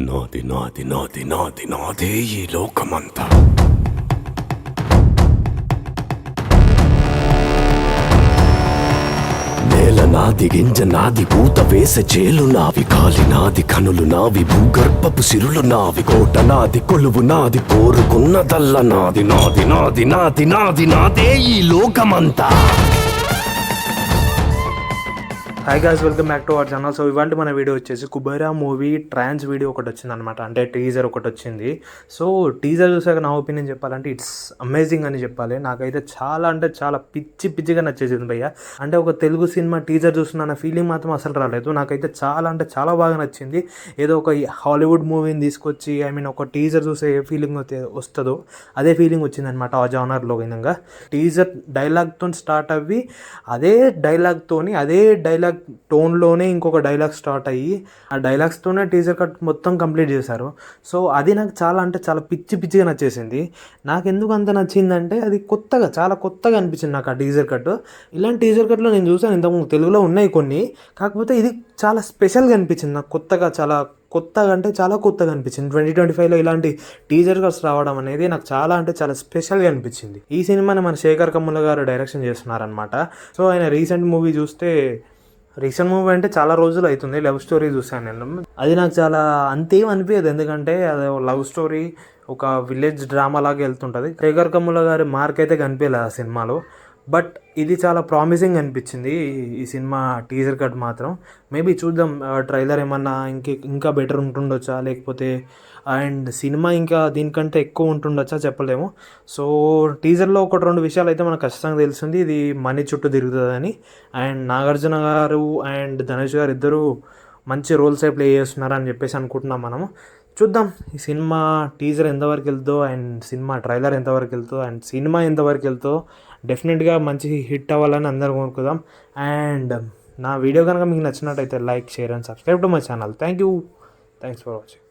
నాది నాది నాది నాది నాదే ఈ లోకమంతా. నేల నాది, గింజ నాది, పూత వేసే చేలు నావి, కాలి నాది, కనులు నావి, భూగర్భపు సిరులు నావి, కోట నాది, కొలువు నాది, కోరుకున్నదల్ల నాది. నాది నాది నాది నాది నాదే ఈ లోకమంతా. Hi guys, welcome back to our channel. So ఇవాళ మన వీడియో వచ్చేసి కుబేరా మూవీ ట్రాన్స్ వీడియో ఒకటి వచ్చింది అనమాట. అంటే టీజర్ ఒకటి వచ్చింది. సో టీజర్ చూసాక నా ఒపీనియన్ చెప్పాలంటే ఇట్స్ అమేజింగ్ అని చెప్పాలి. నాకైతే చాలా అంటే చాలా పిచ్చిగా నచ్చేసింది భయ్య. అంటే ఒక తెలుగు సినిమా టీజర్ చూస్తున్న ఫీలింగ్ మాత్రం అసలు రాలేదు. నాకైతే చాలా అంటే చాలా బాగా నచ్చింది. ఏదో ఒక హాలీవుడ్ మూవీని తీసుకొచ్చి ఒక టీజర్ చూసే ఏ ఫీలింగ్ వస్తుందో అదే ఫీలింగ్ వచ్చింది అనమాట. ఆ జానర్లో విధంగా టీజర్ డైలాగ్తో స్టార్ట్ అవ్వి అదే డైలాగ్ టోన్లోనే ఇంకొక డైలాగ్ స్టార్ట్ అయ్యి ఆ డైలాగ్స్తోనే టీజర్ కట్ మొత్తం కంప్లీట్ చేశారు. సో అది నాకు చాలా అంటే చాలా పిచ్చిగా నచ్చేసింది. నాకు ఎందుకు అంత నచ్చిందంటే అది చాలా కొత్తగా అనిపించింది నాకు ఆ టీజర్ కట్. ఇలాంటి టీజర్ కట్లో నేను చూసాను ఇంతకుముందు తెలుగులో ఉన్నాయి కొన్ని, కాకపోతే ఇది చాలా స్పెషల్గా అనిపించింది నాకు. చాలా కొత్తగా అనిపించింది. 2025లో ఇలాంటి టీజర్ కట్స్ రావడం అనేది నాకు చాలా అంటే చాలా స్పెషల్గా అనిపించింది. ఈ సినిమాని మన శేఖర్ కమ్ముల గారు డైరెక్షన్ చేస్తున్నారనమాట. సో ఆయన రీసెంట్ మూవీ అంటే చాలా రోజులు అవుతుంది, లవ్ స్టోరీ చూసాను నేను. అది నాకు చాలా అంతేం అనిపించదు, ఎందుకంటే అది లవ్ స్టోరీ ఒక విలేజ్ డ్రామా లాగా వెళ్తుంటుంది. శేఖర్ కమ్ముల గారి మార్క్ అయితే కనిపించలేదు ఆ సినిమాలో. బట్ ఇది చాలా ప్రామిసింగ్ అనిపించింది ఈ సినిమా టీజర్ కట్ మాత్రం. మేబీ చూద్దాం, ట్రైలర్ ఏమన్నా ఇంకా బెటర్ ఉంటుండొచ్చా, లేకపోతే అండ్ సినిమా ఇంకా దీనికంటే ఎక్కువ ఉంటుండొచ్చా చెప్పలేము. సో టీజర్లో ఒకటి రెండు విషయాలు అయితే మనకు ఖచ్చితంగా తెలిసింది, ఇది మనీ చుట్టూ తిరుగుతుందని. అండ్ నాగార్జున గారు అండ్ ధనుష్ గారు ఇద్దరు మంచి రోల్సే ప్లే చేస్తున్నారని చెప్పేసి అనుకుంటున్నాం మనము. చూద్దాం ఈ సినిమా టీజర్ ఎంతవరకు వెళ్తుందో అండ్ సినిమా ట్రైలర్ ఎంతవరకు వెళ్తుందో అండ్ సినిమా ఎంతవరకు వెళ్తుందో. డెఫినెట్గా మంచి హిట్ అవ్వాలని అందరూ కోరుకుందాం. అండ్ నా వీడియో కనుక మీకు నచ్చినట్టయితే like, share and subscribe to my channel. Thanks for watching.